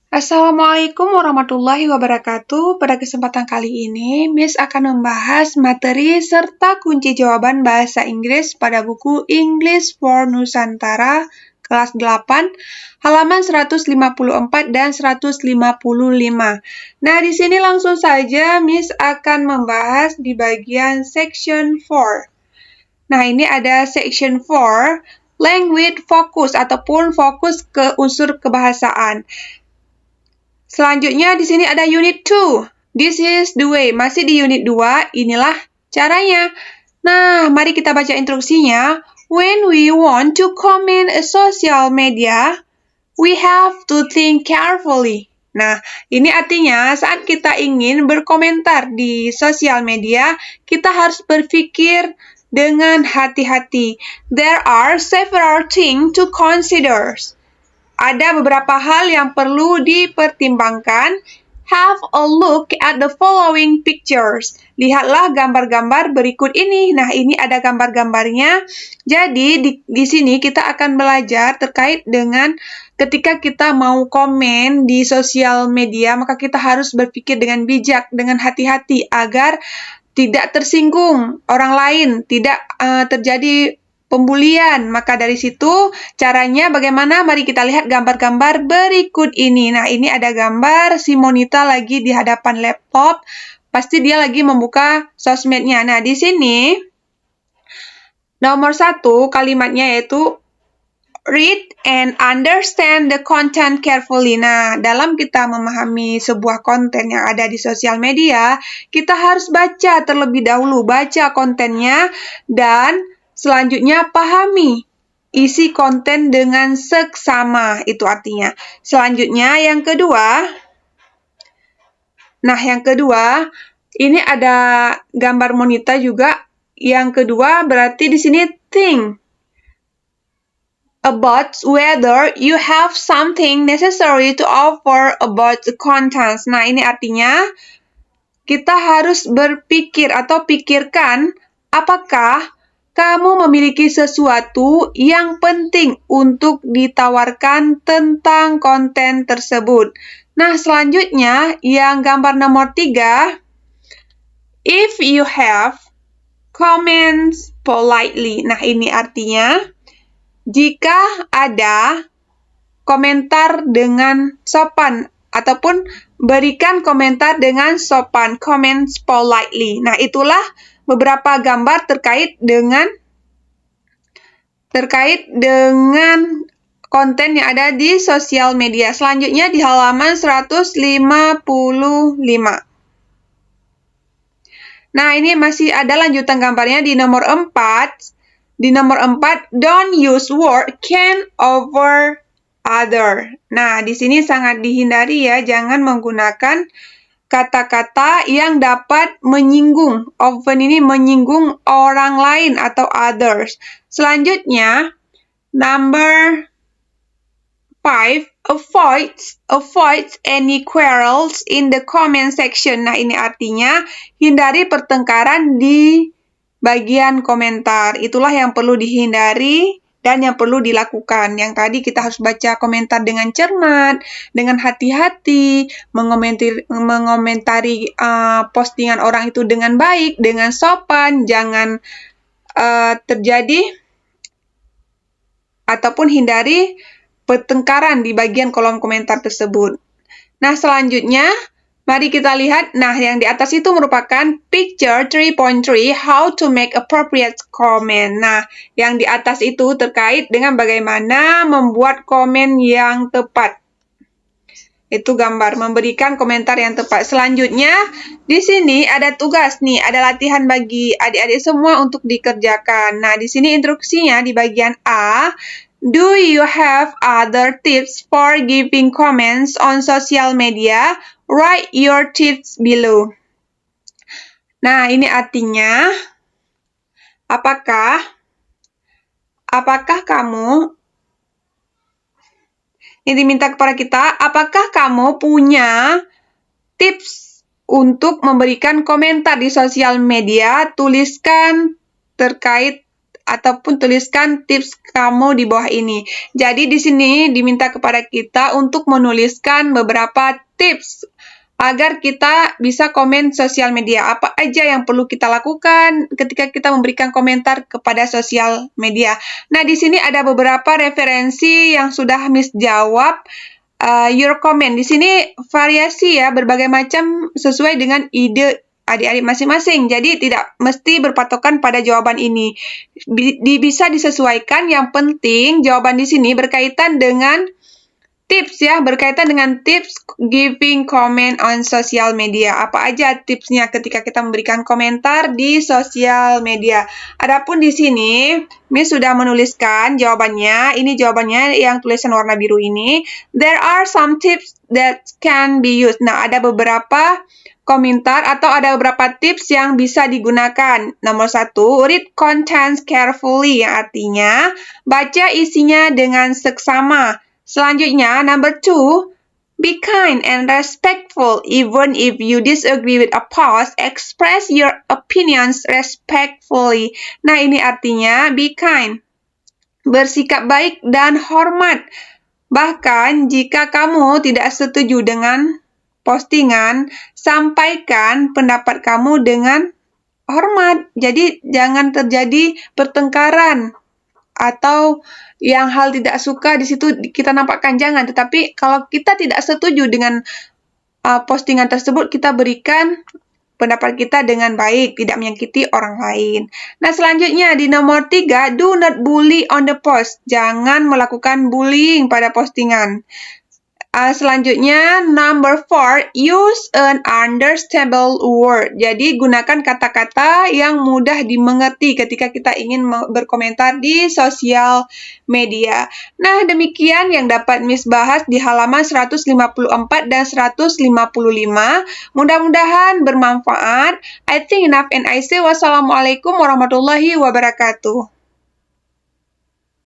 Assalamualaikum warahmatullahi wabarakatuh. Pada kesempatan kali ini, Miss akan membahas materi serta kunci jawaban bahasa Inggris pada buku English for Nusantara kelas 8, halaman 154 dan 155. Nah, di sini langsung saja Miss akan membahas di bagian section 4. Nah, ini ada section 4, language focus ataupun fokus ke unsur kebahasaan. Selanjutnya di sini ada unit 2. This is the way. Masih di unit 2, inilah caranya. Nah, mari kita baca instruksinya. When we want to comment a social media, we have to think carefully. Nah, ini artinya saat kita ingin berkomentar di sosial media, kita harus berpikir dengan hati-hati. There are several things to consider. Ada beberapa hal yang perlu dipertimbangkan. Have a look at the following pictures. Lihatlah gambar-gambar berikut ini. Nah, ini ada gambar-gambarnya. Jadi, di sini kita akan belajar terkait dengan ketika kita mau komen di sosial media, maka kita harus berpikir dengan bijak, dengan hati-hati, agar tidak tersinggung orang lain, tidak terjadi pembulian. Maka dari situ caranya bagaimana? Mari kita lihat gambar-gambar berikut ini. Nah, ini ada gambar si Monita lagi di hadapan laptop. Pasti dia lagi membuka sosmednya. Nah, di sini nomor 1 kalimatnya yaitu read and understand the content carefully. Nah, dalam kita memahami sebuah konten yang ada di sosial media, kita harus baca terlebih dahulu, baca kontennya, dan selanjutnya pahami isi konten dengan seksama, itu artinya. Selanjutnya yang kedua, ini ada gambar Monita juga. Yang kedua berarti di sini think about whether you have something necessary to offer about the contents. Nah, ini artinya kita harus berpikir atau pikirkan apakah kamu memiliki sesuatu yang penting untuk ditawarkan tentang konten tersebut. Nah, selanjutnya yang gambar nomor 3, if you have comments politely. Nah, ini artinya jika ada komentar dengan sopan ataupun berikan komentar dengan sopan, comments politely. Nah, itulah beberapa gambar terkait dengan konten yang ada di sosial media. Selanjutnya di halaman 155. Nah, ini masih ada lanjutan gambarnya di nomor 4. Di nomor 4, don't use word can over other. Nah, di sini sangat dihindari ya, jangan menggunakan kata-kata yang dapat menyinggung. Often ini menyinggung orang lain atau others. Selanjutnya, number 5, avoid any quarrels in the comment section. Nah, ini artinya hindari pertengkaran di bagian komentar. Itulah yang perlu dihindari dan yang perlu dilakukan. Yang tadi kita harus baca komentar dengan cermat, dengan hati-hati, mengomentari postingan orang itu dengan baik, dengan sopan, jangan terjadi ataupun hindari pertengkaran di bagian kolom komentar tersebut. Nah, selanjutnya mari kita lihat. Nah, yang di atas itu merupakan picture 3.3, how to make appropriate comment. Nah, yang di atas itu terkait dengan bagaimana membuat komen yang tepat. Itu gambar, memberikan komentar yang tepat. Selanjutnya, di sini ada tugas nih, ada latihan bagi adik-adik semua untuk dikerjakan. Nah, di sini instruksinya di bagian A, do you have other tips for giving comments on social media? Write your tips below. Nah, ini artinya, apakah kamu, ini diminta kepada kita, apakah kamu punya tips untuk memberikan komentar di sosial media? Tuliskan terkait ataupun tuliskan tips kamu di bawah ini. Jadi di sini diminta kepada kita untuk menuliskan beberapa tips agar kita bisa komen sosial media. Apa aja yang perlu kita lakukan ketika kita memberikan komentar kepada sosial media. Nah, di sini ada beberapa referensi yang sudah Miss jawab your comment. Di sini variasi ya, berbagai macam sesuai dengan ide adik-adik masing-masing. Jadi tidak mesti berpatokan pada jawaban ini. Bisa disesuaikan, yang penting jawaban di sini berkaitan dengan tips ya, berkaitan dengan tips giving comment on social media. Apa aja tipsnya ketika kita memberikan komentar di sosial media. Adapun di sini, Miss sudah menuliskan jawabannya. Ini jawabannya yang tulisan warna biru ini. There are some tips that can be used. Nah, ada beberapa komentar atau ada beberapa tips yang bisa digunakan. Nomor 1, read contents carefully, yang artinya baca isinya dengan seksama. Selanjutnya, number 2, be kind and respectful even if you disagree with a post. Express your opinions respectfully. Nah, ini artinya be kind, bersikap baik dan hormat. Bahkan jika kamu tidak setuju dengan postingan, sampaikan pendapat kamu dengan hormat. Jadi jangan terjadi pertengkaran atau yang hal tidak suka di situ kita nampakkan, jangan. Tetapi kalau kita tidak setuju dengan postingan tersebut, kita berikan pendapat kita dengan baik, tidak menyakiti orang lain. Nah, selanjutnya di nomor 3, do not bully on the post. Jangan melakukan bullying pada postingan. Selanjutnya, number 4, use an understandable word. Jadi, gunakan kata-kata yang mudah dimengerti ketika kita ingin berkomentar di sosial media. Nah, demikian yang dapat Miss bahas di halaman 154 dan 155. Mudah-mudahan bermanfaat. I think enough and I say wassalamualaikum warahmatullahi wabarakatuh.